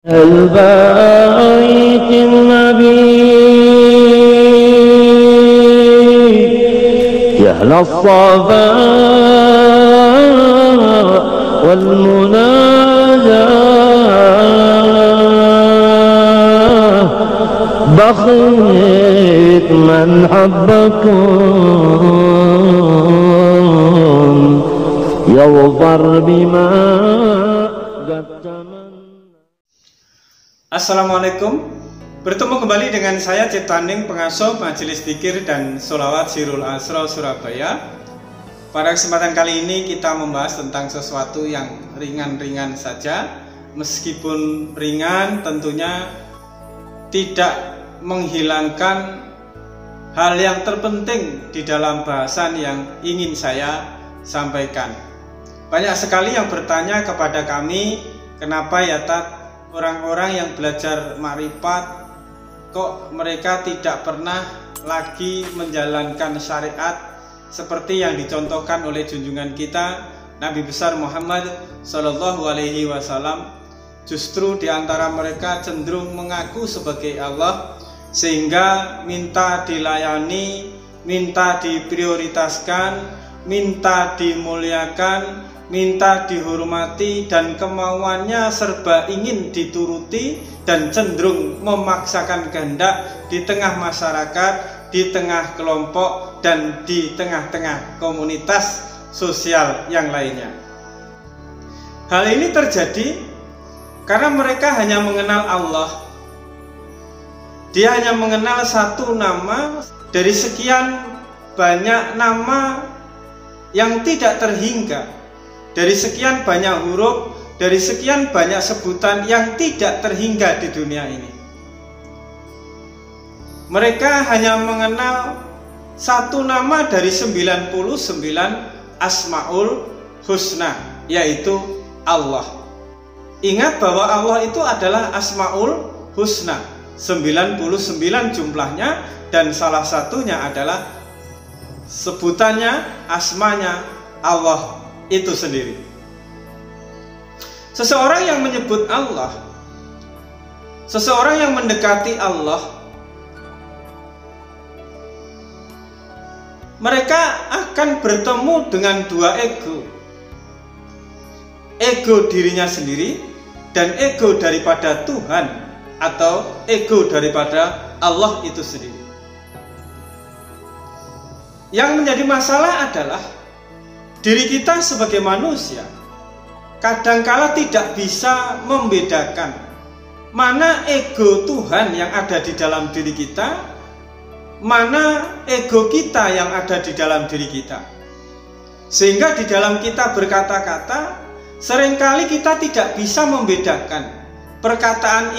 البيت النبي يا أهل الصفاء والمناجاة بخيت من حبكم يظفر بما قد تمنى. Assalamualaikum. Bertemu kembali dengan saya Ciptaning, pengasuh Majelis Dzikir dan Sholawat Sirul Asra Surabaya. Pada kesempatan kali ini kita membahas tentang sesuatu yang ringan-ringan saja. Meskipun ringan, tentunya tidak menghilangkan hal yang terpenting di dalam bahasan yang ingin saya sampaikan. Banyak sekali yang bertanya kepada kami, kenapa ya Tat, orang-orang yang belajar makrifat kok mereka tidak pernah lagi menjalankan syariat seperti yang dicontohkan oleh junjungan kita Nabi besar Muhammad Sallallahu Alaihi Wasallam. Justru diantara mereka cenderung mengaku sebagai Allah, sehingga minta dilayani, minta diprioritaskan, minta dimuliakan, minta dihormati, dan kemauannya serba ingin dituruti dan cenderung memaksakan kehendak di tengah masyarakat, di tengah kelompok, dan di tengah-tengah komunitas sosial yang lainnya. Hal ini terjadi karena mereka hanya mengenal Allah. Dia hanya mengenal satu nama dari sekian banyak nama yang tidak terhingga, dari sekian banyak huruf, dari sekian banyak sebutan yang tidak terhingga di dunia ini. Mereka hanya mengenal satu nama dari 99 Asmaul Husna, yaitu Allah. Ingat bahwa Allah itu adalah Asmaul Husna, 99 jumlahnya, dan salah satunya adalah sebutannya, asmanya Allah itu sendiri. Seseorang yang menyebut Allah, seseorang yang mendekati Allah, mereka akan bertemu dengan dua ego. Ego dirinya sendiri dan ego daripada Tuhan atau ego daripada Allah itu sendiri. Yang menjadi masalah adalah diri kita sebagai manusia kadangkala tidak bisa membedakan mana ego Tuhan yang ada di dalam diri kita, mana ego kita yang ada di dalam diri kita. Sehingga di dalam kita berkata-kata, seringkali kita tidak bisa membedakan perkataan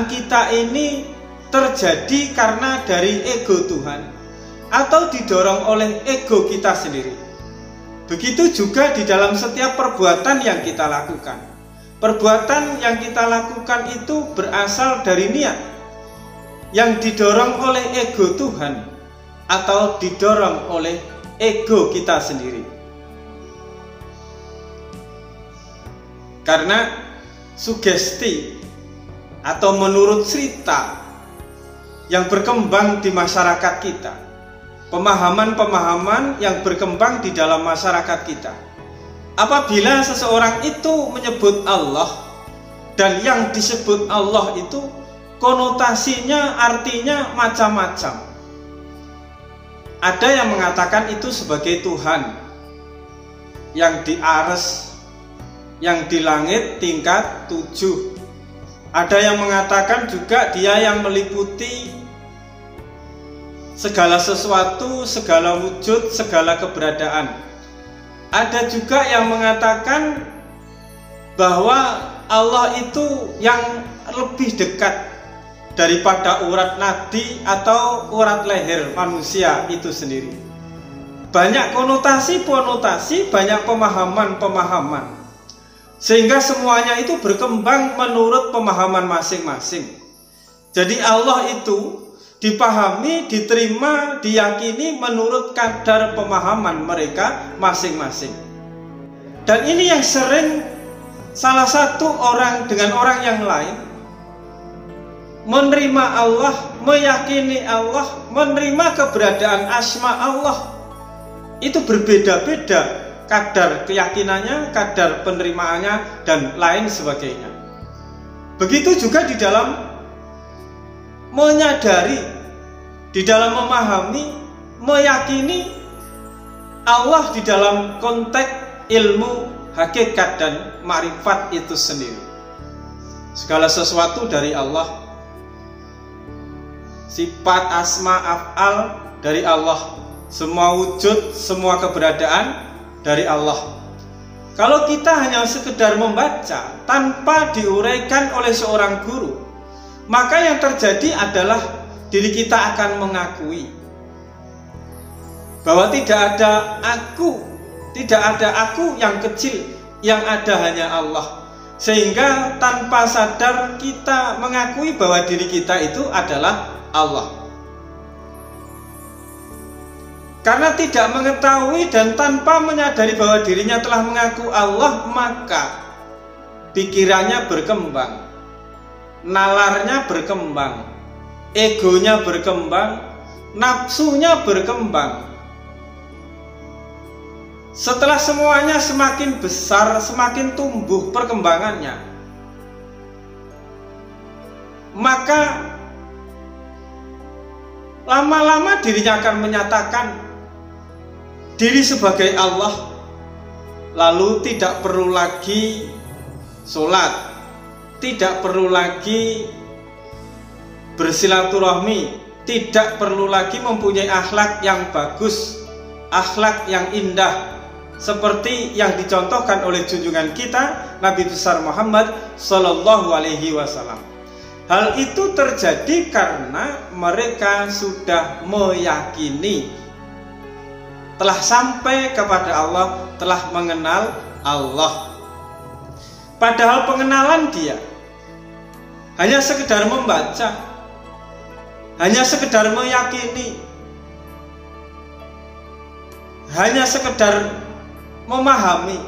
kita ini terjadi karena dari ego Tuhan atau didorong oleh ego kita sendiri. Begitu juga di dalam setiap perbuatan yang kita lakukan. Perbuatan yang kita lakukan itu berasal dari niat yang didorong oleh ego Tuhan atau didorong oleh ego kita sendiri. Karena sugesti atau menurut cerita yang berkembang di masyarakat kita, pemahaman-pemahaman yang berkembang di dalam masyarakat kita, apabila seseorang itu menyebut Allah dan yang disebut Allah itu konotasinya, artinya macam-macam. Ada yang mengatakan itu sebagai Tuhan yang di arsy, yang di langit tingkat 7. Ada yang mengatakan juga dia yang meliputi segala sesuatu, segala wujud, segala keberadaan. Ada juga yang mengatakan bahwa Allah itu yang lebih dekat daripada urat nadi atau urat leher manusia itu sendiri. Banyak konotasi-konotasi, banyak pemahaman-pemahaman, sehingga semuanya itu berkembang menurut pemahaman masing-masing. Jadi Allah itu dipahami, diterima, diyakini menurut kadar pemahaman mereka masing-masing. Dan ini yang sering salah satu orang dengan orang yang lain menerima Allah, meyakini Allah, menerima keberadaan asma Allah, itu berbeda-beda kadar keyakinannya, kadar penerimaannya, dan lain sebagainya. Begitu juga di dalam menyadari, di dalam memahami, meyakini Allah di dalam konteks ilmu, hakikat, dan ma'rifat itu sendiri. Segala sesuatu dari Allah, sifat, asma, af'al dari Allah, semua wujud, semua keberadaan dari Allah. Kalau kita hanya sekedar membaca tanpa diuraikan oleh seorang guru, maka yang terjadi adalah diri kita akan mengakui bahwa tidak ada aku yang kecil, yang ada hanya Allah. Sehingga tanpa sadar kita mengakui bahwa diri kita itu adalah Allah. Karena tidak mengetahui dan tanpa menyadari bahwa dirinya telah mengaku Allah, maka pikirannya berkembang, nalarnya berkembang, egonya berkembang, nafsunya berkembang. Setelah semuanya semakin besar, semakin tumbuh perkembangannya, maka lama-lama dirinya akan menyatakan diri sebagai Allah, lalu tidak perlu lagi sholat, tidak perlu lagi bersilaturahmi, tidak perlu lagi mempunyai akhlak yang bagus, akhlak yang indah, seperti yang dicontohkan oleh junjungan kita Nabi besar Muhammad Sallallahu Alaihi Wasallam. Hal itu terjadi karena mereka sudah meyakini telah sampai kepada Allah, telah mengenal Allah. Padahal pengenalan dia hanya sekedar membaca, hanya sekedar meyakini, hanya sekedar memahami,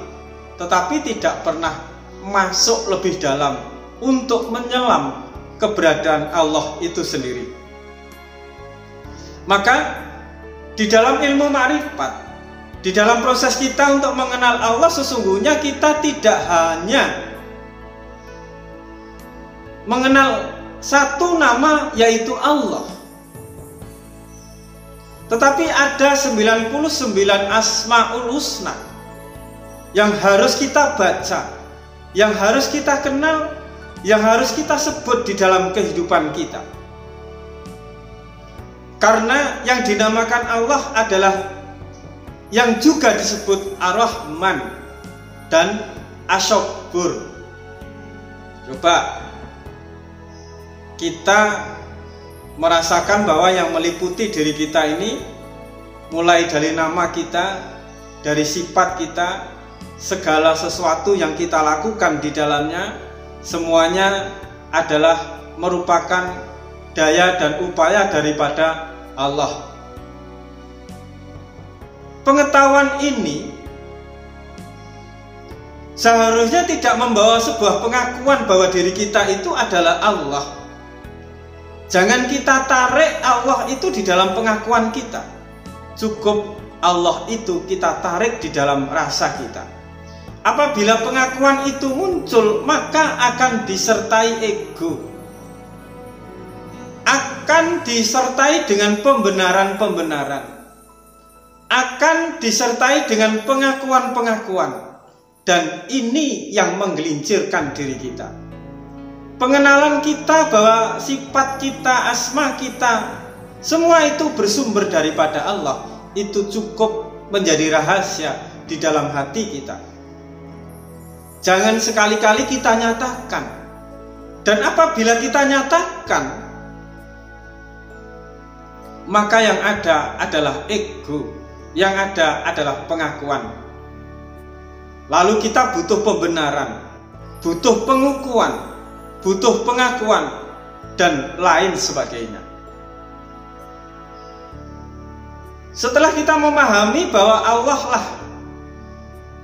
tetapi tidak pernah masuk lebih dalam untuk menyelam keberadaan Allah itu sendiri. Maka di dalam ilmu ma'rifat, di dalam proses kita untuk mengenal Allah, sesungguhnya kita tidak hanya mengenal satu nama, yaitu Allah, tetapi ada 99 asmaul husna yang harus kita baca, yang harus kita kenal, yang harus kita sebut di dalam kehidupan kita. Karena yang dinamakan Allah adalah yang juga disebut Ar-Rahman dan Asy-Syabbur. Coba kita merasakan bahwa yang meliputi diri kita ini, mulai dari nama kita, dari sifat kita, segala sesuatu yang kita lakukan di dalamnya, semuanya adalah merupakan daya dan upaya daripada Allah. Pengetahuan ini seharusnya tidak membawa sebuah pengakuan bahwa diri kita itu adalah Allah. Jangan kita tarik Allah itu di dalam pengakuan kita. Cukup Allah itu kita tarik di dalam rasa kita. Apabila pengakuan itu muncul, maka akan disertai ego, akan disertai dengan pembenaran-pembenaran, akan disertai dengan pengakuan-pengakuan, dan ini yang menggelincirkan diri kita. Pengenalan kita bahwa sifat kita, asma kita, semua itu bersumber daripada Allah, itu cukup menjadi rahasia di dalam hati kita. Jangan sekali-kali kita nyatakan, dan apabila kita nyatakan, maka yang ada adalah ego, yang ada adalah pengakuan. Lalu kita butuh pembenaran, butuh pengukuhan, butuh pengakuan, dan lain sebagainya. Setelah kita memahami bahwa Allah lah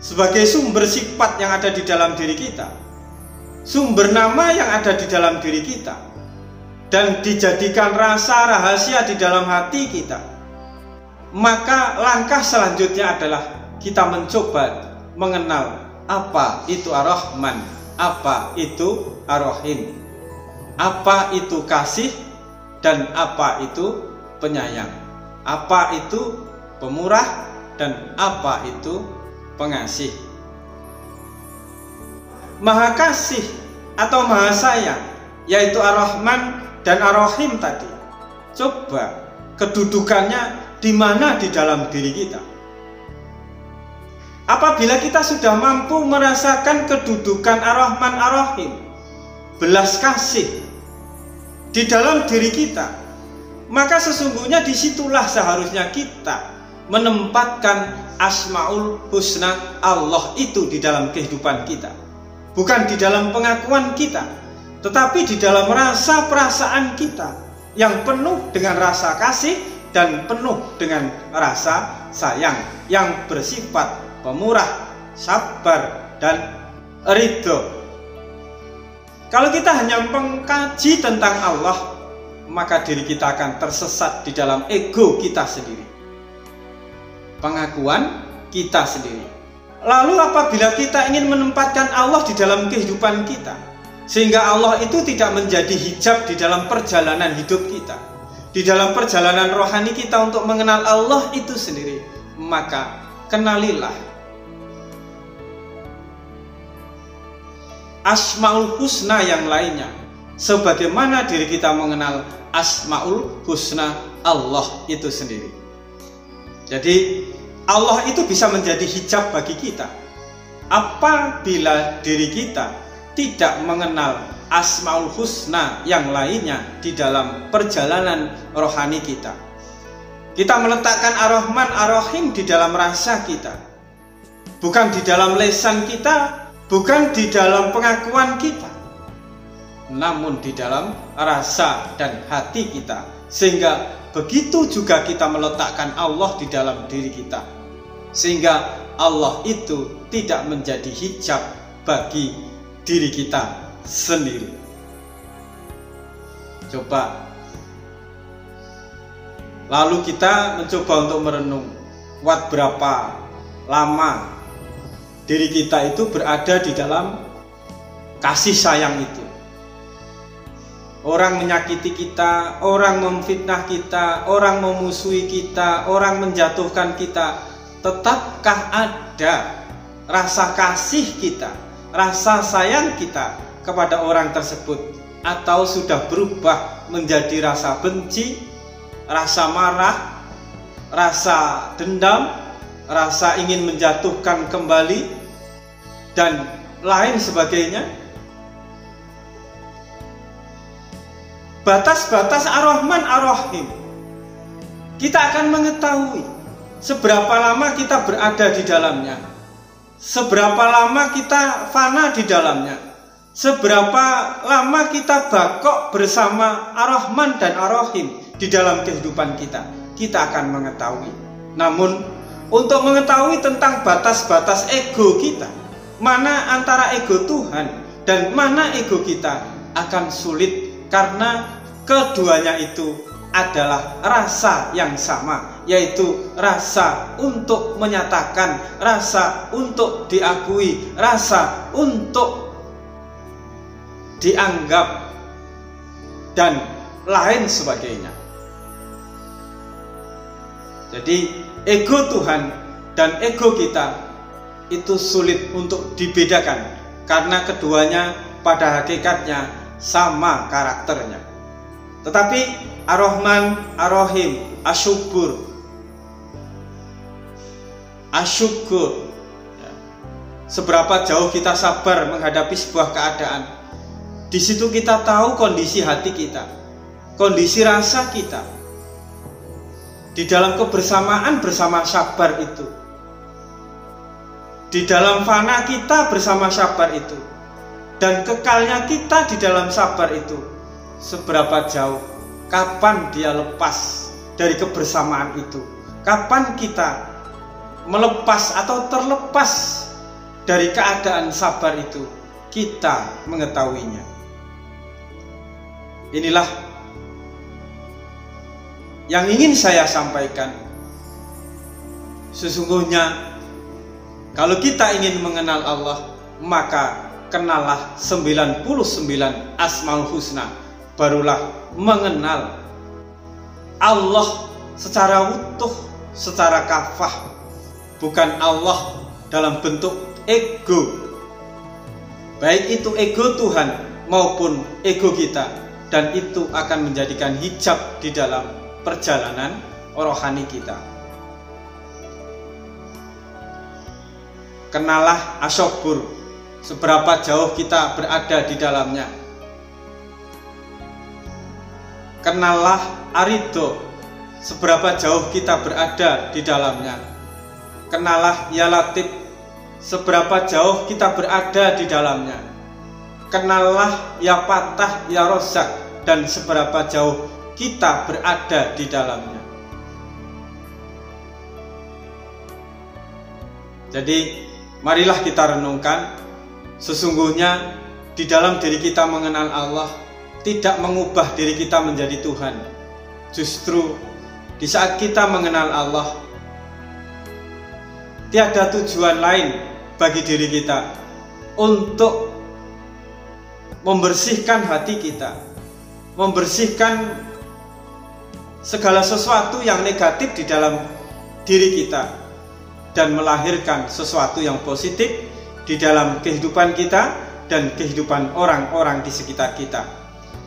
sebagai sumber sifat yang ada di dalam diri kita, sumber nama yang ada di dalam diri kita dan dijadikan rasa rahasia di dalam hati kita, maka langkah selanjutnya adalah kita mencoba mengenal apa itu Ar-Rahman, apa itu Ar-Rahim, apa itu kasih, dan apa itu penyayang, apa itu pemurah, dan apa itu pengasih. Maha kasih atau maha sayang, yaitu Ar-Rahman dan Ar-Rahim tadi. Coba kedudukannya di mana di dalam diri kita. Apabila kita sudah mampu merasakan kedudukan Ar-Rahman Ar-Rahim, belas kasih di dalam diri kita, maka sesungguhnya disitulah seharusnya kita menempatkan Asmaul Husna Allah itu di dalam kehidupan kita. Bukan di dalam pengakuan kita, tetapi di dalam rasa perasaan kita yang penuh dengan rasa kasih dan penuh dengan rasa sayang yang bersifat pemurah, sabar, dan ridho. Kalau kita hanya mengkaji tentang Allah, maka diri kita akan tersesat di dalam ego kita sendiri, pengakuan kita sendiri. Lalu apabila kita ingin menempatkan Allah di dalam kehidupan kita, sehingga Allah itu tidak menjadi hijab di dalam perjalanan hidup kita, di dalam perjalanan rohani kita untuk mengenal Allah itu sendiri, maka kenalilah Asmaul Husna yang lainnya, sebagaimana diri kita mengenal Asmaul Husna Allah itu sendiri. Jadi Allah itu bisa menjadi hijab bagi kita apabila diri kita tidak mengenal Asmaul Husna yang lainnya di dalam perjalanan rohani kita. Kita meletakkan Ar-Rahman Ar-Rahim di dalam rasa kita, bukan di dalam lisan kita, bukan di dalam pengakuan kita, namun di dalam rasa dan hati kita. Sehingga begitu juga kita meletakkan Allah di dalam diri kita, sehingga Allah itu tidak menjadi hijab bagi diri kita sendiri. Coba lalu kita mencoba untuk merenung, berapa lama diri kita itu berada di dalam kasih sayang itu. Orang menyakiti kita, orang memfitnah kita, orang memusuhi kita, orang menjatuhkan kita, tetapkah ada rasa kasih kita, rasa sayang kita kepada orang tersebut? Atau sudah berubah menjadi rasa benci, rasa marah, rasa dendam, rasa ingin menjatuhkan kembali, dan lain sebagainya? Batas-batas Ar-Rahman Ar-Rahim, kita akan mengetahui seberapa lama kita berada di dalamnya, seberapa lama kita fana di dalamnya, seberapa lama kita bakok bersama Ar-Rahman dan Ar-Rahim di dalam kehidupan kita. Kita akan mengetahui. Namun untuk mengetahui tentang batas-batas ego kita, mana antara ego Tuhan dan mana ego kita, akan sulit, karena keduanya itu adalah rasa yang sama, yaitu rasa untuk menyatakan, rasa untuk diakui, rasa untuk dianggap, dan lain sebagainya. Jadi ego Tuhan dan ego kita itu sulit untuk dibedakan, karena keduanya pada hakikatnya sama karakternya. Tetapi Ar-Rahman Ar-Rahim, Asyukur, seberapa jauh kita sabar menghadapi sebuah keadaan, di situ kita tahu kondisi hati kita, kondisi rasa kita. Di dalam kebersamaan bersama sabar itu, di dalam fana kita bersama sabar itu, dan kekalnya kita di dalam sabar itu, seberapa jauh, kapan dia lepas dari kebersamaan itu, kapan kita melepas atau terlepas dari keadaan sabar itu, kita mengetahuinya. Inilah yang ingin saya sampaikan. Sesungguhnya kalau kita ingin mengenal Allah, maka kenallah 99 Asmaul Husna, barulah mengenal Allah secara utuh, secara kafah, bukan Allah dalam bentuk ego, baik itu ego Tuhan maupun ego kita, dan itu akan menjadikan hijab di dalam perjalanan rohani kita. Kenalah asyobur, seberapa jauh kita berada di dalamnya. Kenalah arido, seberapa jauh kita berada di dalamnya. Kenalah ya latif, seberapa jauh kita berada di dalamnya. Kenalah ya patah ya rozak, dan seberapa jauh kita berada di dalamnya. Jadi marilah kita renungkan, sesungguhnya di dalam diri kita mengenal Allah tidak mengubah diri kita menjadi Tuhan. Justru di saat kita mengenal Allah, tiada tujuan lain bagi diri kita untuk membersihkan hati kita, membersihkan segala sesuatu yang negatif di dalam diri kita, dan melahirkan sesuatu yang positif di dalam kehidupan kita dan kehidupan orang-orang di sekitar kita.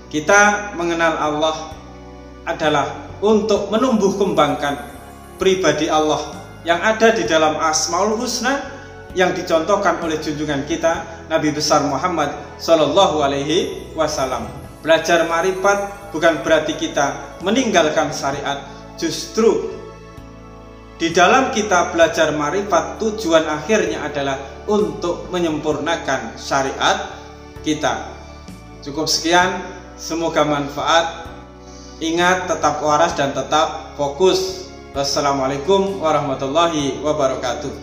Kita mengenal Allah adalah untuk menumbuh kembangkan pribadi Allah yang ada di dalam Asmaul Husna yang dicontohkan oleh junjungan kita Nabi besar Muhammad Sallallahu Alaihi Wasallam. Belajar marifat bukan berarti kita meninggalkan syariat, justru di dalam kita belajar marifat tujuan akhirnya adalah untuk menyempurnakan syariat kita. Cukup sekian, semoga manfaat. Ingat, tetap waras dan tetap fokus. Wassalamualaikum warahmatullahi wabarakatuh.